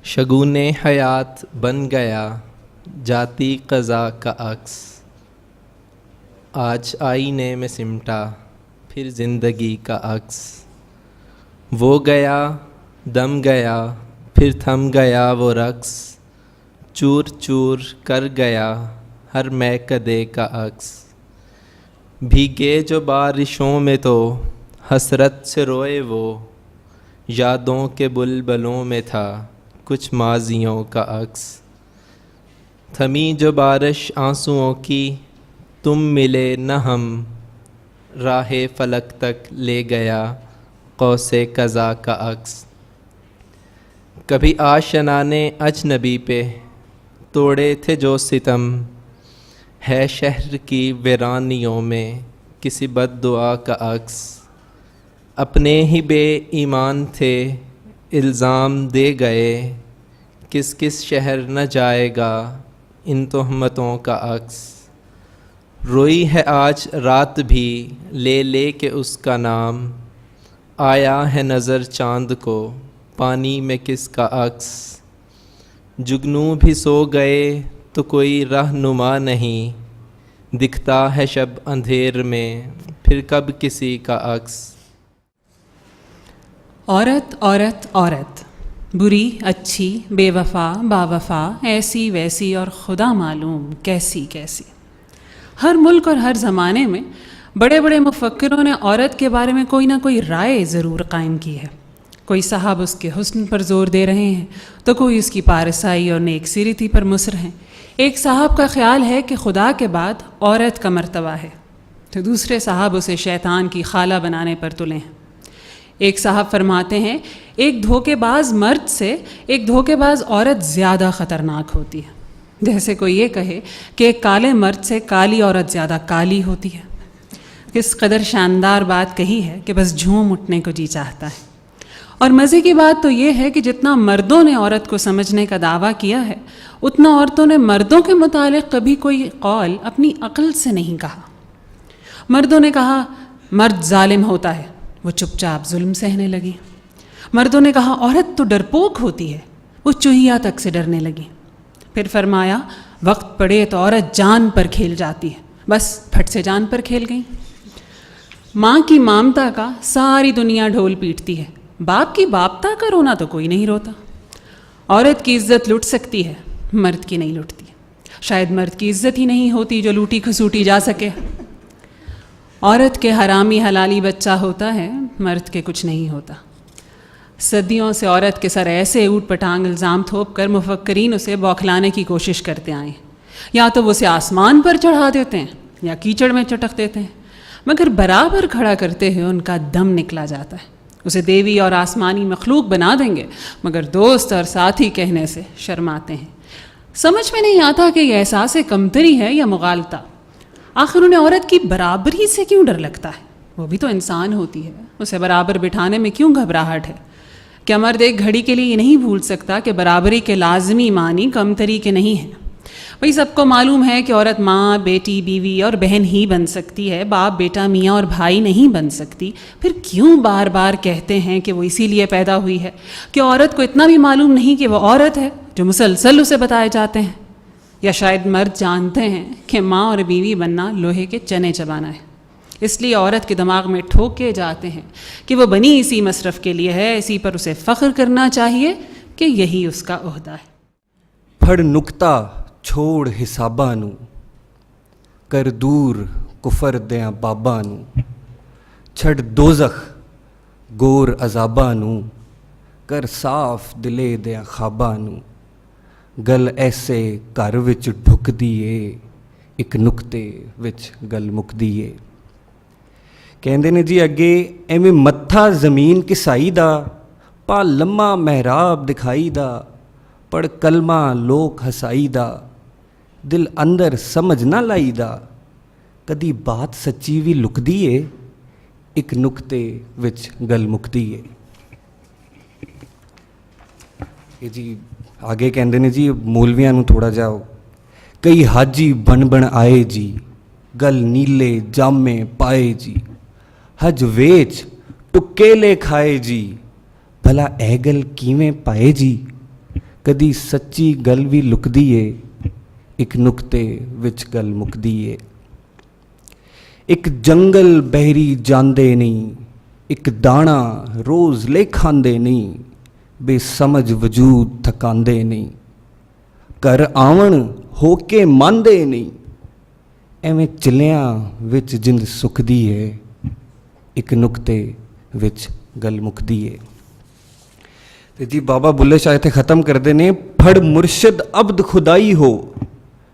شگون حیات بن گیا جاتی قضا کا عکس، آج آئینے میں سمٹا پھر زندگی کا عکس۔ وہ گیا دم گیا پھر تھم گیا وہ رقص، چور چور کر گیا ہر میکدے کا عکس۔ بھیگے جو بارشوں میں تو حسرت سے روئے وہ، یادوں کے بلبلوں میں تھا کچھ ماضیوں کا عکس۔ تھمی جو بارش آنسوؤں کی تم ملے نہ ہم، راہ فلک تک لے گیا قوس قزح کا عکس۔ کبھی آشنانے اجنبی پہ توڑے تھے جو ستم، ہے شہر کی ویرانیوں میں کسی بد دعا کا عکس۔ اپنے ہی بے ایمان تھے الزام دے گئے، کس کس شہر نہ جائے گا ان تہمتوں کا عکس۔ روئی ہے آج رات بھی لے لے کے اس کا نام، آیا ہے نظر چاند کو پانی میں کس کا عکس۔ جگنو بھی سو گئے تو کوئی رہنما نہیں، دکھتا ہے شب اندھیر میں پھر کب کسی کا عکس۔ عورت عورت عورت، بری اچھی بے وفا باوفا، ایسی ویسی اور خدا معلوم کیسی کیسی۔ ہر ملک اور ہر زمانے میں بڑے بڑے مفکروں نے عورت کے بارے میں کوئی نہ کوئی رائے ضرور قائم کی ہے۔ کوئی صاحب اس کے حسن پر زور دے رہے ہیں تو کوئی اس کی پارسائی اور نیک سیرتی پر مصر ہیں۔ ایک صاحب کا خیال ہے کہ خدا کے بعد عورت کا مرتبہ ہے، تو دوسرے صاحب اسے شیطان کی خالہ بنانے پر تلے ہیں۔ ایک صاحب فرماتے ہیں ایک دھوکے باز مرد سے ایک دھوکے باز عورت زیادہ خطرناک ہوتی ہے، جیسے کوئی یہ کہے کہ ایک کالے مرد سے کالی عورت زیادہ کالی ہوتی ہے۔ کس قدر شاندار بات کہی ہے کہ بس جھوم اٹھنے کو جی چاہتا ہے۔ اور مزے کی بات تو یہ ہے کہ جتنا مردوں نے عورت کو سمجھنے کا دعویٰ کیا ہے، اتنا عورتوں نے مردوں کے متعلق کبھی کوئی قول اپنی عقل سے نہیں کہا۔ مردوں نے کہا مرد ظالم ہوتا ہے، وہ چپ چاپ ظلم سہنے لگی۔ مردوں نے کہا عورت تو ڈرپوک ہوتی ہے، وہ چوہیا تک سے ڈرنے لگی۔ پھر فرمایا وقت پڑے تو عورت جان پر کھیل جاتی ہے، بس پھٹ سے جان پر کھیل گئی۔ ماں کی مامتا کا ساری دنیا ڈھول پیٹتی ہے، باپ کی باپتا کا رونا تو کوئی نہیں روتا۔ عورت کی عزت لٹ سکتی ہے، مرد کی نہیں لٹتی۔ شاید مرد کی عزت ہی نہیں ہوتی جو لوٹی کھسوٹی جا سکے۔ عورت کے حرامی حلالی بچہ ہوتا ہے، مرد کے کچھ نہیں ہوتا۔ صدیوں سے عورت کے سر ایسے اوٹ پٹانگ الزام تھوپ کر مفکرین اسے بوکھلانے کی کوشش کرتے آئے ہیں، یا تو وہ اسے آسمان پر چڑھا دیتے ہیں یا کیچڑ میں چٹک دیتے ہیں، مگر برابر کھڑا کرتے ہوئے ان کا دم نکلا جاتا ہے۔ اسے دیوی اور آسمانی مخلوق بنا دیں گے مگر دوست اور ساتھی کہنے سے شرماتے ہیں۔ سمجھ میں نہیں آتا کہ یہ احساس کمتری ہے یا مغالطہ۔ آخر انہیں عورت کی برابری سے کیوں ڈر لگتا ہے؟ وہ بھی تو انسان ہوتی ہے، اسے برابر بٹھانے میں کیوں گھبراہٹ ہے؟ کیا مرد ایک گھڑی کے لیے یہ نہیں بھول سکتا کہ برابری کے لازمی معنی کمتری کے نہیں ہیں؟ بھئی سب کو معلوم ہے کہ عورت ماں بیٹی بیوی اور بہن ہی بن سکتی ہے، باپ بیٹا میاں اور بھائی نہیں بن سکتی۔ پھر کیوں بار بار کہتے ہیں کہ وہ اسی لیے پیدا ہوئی ہے؟ کہ عورت کو اتنا بھی معلوم نہیں کہ وہ عورت ہے جو مسلسل اسے بتائے جاتے ہیں؟ یا شاید مرد جانتے ہیں کہ ماں اور بیوی بننا لوہے کے چنے چبانا ہے، اس لیے عورت کے دماغ میں ٹھوکے جاتے ہیں کہ وہ بنی اسی مصرف کے لیے ہے، اسی پر اسے فخر کرنا چاہیے کہ یہی اس کا عہدہ ہے۔ پھڑ نکتا چھوڑ حساباں نوں، کر دور کفر دیاں باباں نوں، چھڑ دوزخ گور عذاباں نوں، کر صاف دلے دیاں خواباں نوں، گل ایسے گھر وچ ڈھکدی اے ایک نکتے وچ گل مکدی اے۔ کہندے نے جی اگے ایویں متھا زمین کسائی دا، پا لمہ محراب دکھائی دا، پڑھ کلمہ لوک ہسائی دا، دل اندر سمجھ نہ لائی دا، کدی بات سچی بھی لکدی اے ایک نکتے وچ گل مکدی اے۔ یہ جی آگے کہندے نے جی مولویاں نوں تھوڑا جا کئی حاجی بن بن آئے جی، گل نیلے جامے پائے جی، حج ویچ ٹکے لے کھائے جی، بھلا اے گل کیویں پائے جی، ਕਦੀ ਸੱਚੀ ਗੱਲ ਵੀ ਲੁਕਦੀ ਏ, ਇੱਕ ਨੁਕਤੇ ਵਿੱਚ ਗੱਲ ਮੁੱਕਦੀ ਏ। ਇੱਕ ਜੰਗਲ ਬਹਿਰੀ ਜਾਂਦੇ ਨਹੀਂ, ਇੱਕ ਦਾਣਾ ਰੋਜ਼ ਲੈ ਖਾਂਦੇ ਨਹੀਂ, ਬੇਸਮਝ ਵਜੂਦ ਥਕਾਂਦੇ ਨਹੀਂ, ਘਰ ਆਵਣ ਹੋ ਕੇ ਮੰਨਦੇ ਨਹੀਂ, ਐਵੇਂ ਚਲਿਆਂ ਵਿੱਚ ਜਿੰਦ ਸੁੱਕਦੀ ਏ, ਇੱਕ ਨੁਕਤੇ ਵਿੱਚ ਗੱਲ ਮੁੱਕਦੀ ਏ। ਤੇ ਜੀ ਬਾਬਾ ਬੁੱਲੇ ਸ਼ਾਹ ਇੱਥੇ ਖ਼ਤਮ ਕਰਦੇ ਨੇ, ਫੜ ਮੁਰਸ਼ਦ ਅਬਦ ਖੁਦਾਈ ਹੋ,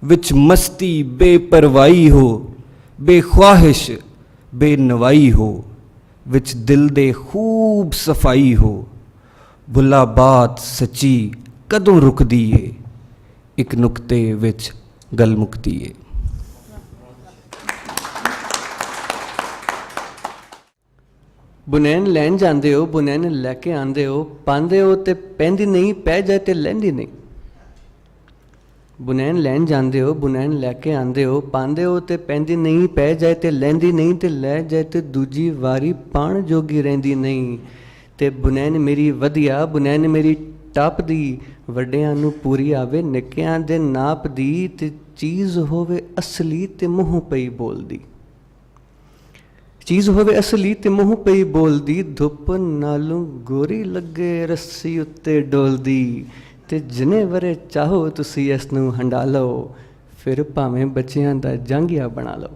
ਵਿੱਚ ਮਸਤੀ ਬੇਪਰਵਾਹੀ ਹੋ, ਬੇਖਵਾਹਿਸ਼ ਬੇਨਵਾਈ ਹੋ, ਵਿੱਚ ਦਿਲ ਦੇ ਖੂਬ ਸਫਾਈ ਹੋ, ਬੁੱਲਾ ਬਾਤ ਸੱਚੀ ਕਦੋਂ ਰੁਕਦੀ ਏ, ਇੱਕ ਨੁਕਤੇ ਵਿੱਚ ਗੱਲ ਮੁੱਕਦੀ ਏ। ਬੁਨੈਣ ਲੈਣ ਜਾਂਦੇ ਹੋ, ਬੁਨੈਣ ਲੈ ਕੇ ਆਉਂਦੇ ਹੋ, ਪਾਉਂਦੇ ਹੋ ਤੇ ਪੈਂਦੀ ਨਹੀਂ, ਪੈ ਜਾਏ ਤੇ ਲੈਂਦੀ ਨਹੀਂ। ਬੁਨੈਣ ਲੈਣ ਜਾਂਦੇ ਹੋ, ਬੁਨੈਣ ਲੈ ਕੇ ਆਉਂਦੇ ਹੋ, ਪਾਉਂਦੇ ਹੋ ਤੇ ਪੈਂਦੀ ਨਹੀਂ, ਪੈ ਜਾਏ ਤੇ ਲੈਂਦੀ ਨਹੀਂ, ਤੇ ਲੈ ਜਾਏ ਤੇ ਦੂਜੀ ਵਾਰੀ ਪਾਣ ਜੋਗੀ ਰਹਿੰਦੀ ਨਹੀਂ। ਤੇ ਬੁਨੈਣ ਮੇਰੀ ਵਧੀਆ, ਬੁਨੈਣ ਮੇਰੀ ਟੱਪ ਦੀ, ਵੱਡਿਆਂ ਨੂੰ ਪੂਰੀ ਆਵੇ ਨਿੱਕਿਆਂ ਦੇ ਨਾਪ ਦੀ, ਤੇ ਚੀਜ਼ ਹੋਵੇ ਅਸਲੀ ਤੇ ਮੂੰਹ ਪਈ ਬੋਲਦੀ। ਚੀਜ਼ ਹੋਵੇ ਅਸਲੀ ਤੇ ਮੂੰਹ ਪਈ ਬੋਲਦੀ, ਧੁੱਪ ਨਾਲੋਂ ਗੋਰੀ ਲੱਗੇ ਰੱਸੀ ਉੱਤੇ ਡੋਲਦੀ। ਤੇ ਜਿੰਨੇ ਵਰੇ ਚਾਹੋ ਤੁਸੀਂ ਇਸ ਨੂੰ ਹੰਡਾ ਲਓ, ਫਿਰ ਭਾਵੇਂ ਬੱਚਿਆਂ ਦਾ ਜਾਂਗੀਆ ਬਣਾ ਲਓ।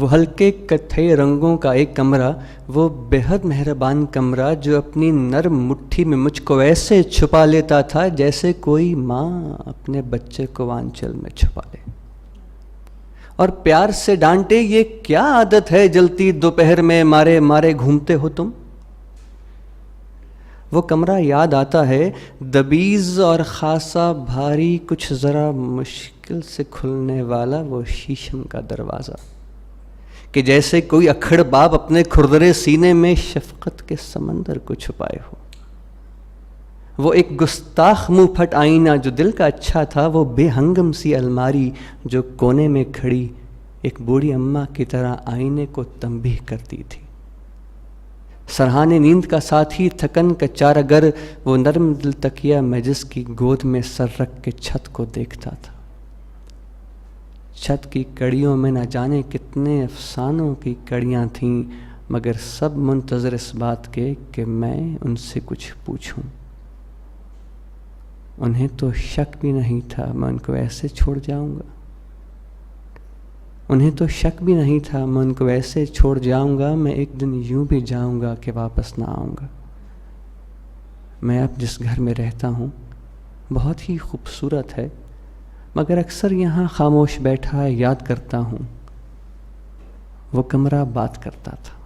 وہ ہلکے کتھئی رنگوں کا ایک کمرہ، وہ بے حد مہربان کمرہ جو اپنی نرم مٹھی میں مجھ کو ایسے چھپا لیتا تھا جیسے کوئی ماں اپنے بچے کو آنچل میں چھپا لے اور پیار سے ڈانٹے، یہ کیا عادت ہے جلتی دوپہر میں مارے مارے گھومتے ہو تم؟ وہ کمرہ یاد آتا ہے، دبیز اور خاصا بھاری، کچھ ذرا مشکل سے کھلنے والا وہ شیشم کا دروازہ کہ جیسے کوئی اکھڑ باپ اپنے کھردرے سینے میں شفقت کے سمندر کو چھپائے ہو۔ وہ ایک گستاخ منہ پھٹ آئینہ جو دل کا اچھا تھا، وہ بے ہنگم سی الماری جو کونے میں کھڑی ایک بوڑھی اماں کی طرح آئینے کو تنبیہ کرتی تھی۔ سرحانے نیند کا ساتھی، تھکن کا چارگر، وہ نرم دل تکیہ میں جس کی گود میں سر رکھ کے چھت کو دیکھتا تھا۔ چھت کی کڑیوں میں نہ جانے کتنے افسانوں کی کڑیاں تھیں، مگر سب منتظر اس بات کے کہ میں ان سے کچھ پوچھوں۔ انہیں تو شک بھی نہیں تھا میں ان کو ایسے چھوڑ جاؤں گا، انہیں تو شک بھی نہیں تھا میں ان کو ایسے چھوڑ جاؤں گا، میں ایک دن یوں بھی جاؤں گا کہ واپس نہ آؤں گا۔ میں اب جس گھر میں رہتا ہوں بہت ہی خوبصورت ہے، مگر اکثر یہاں خاموش بیٹھا یاد کرتا ہوں وہ کمرہ بات کرتا تھا۔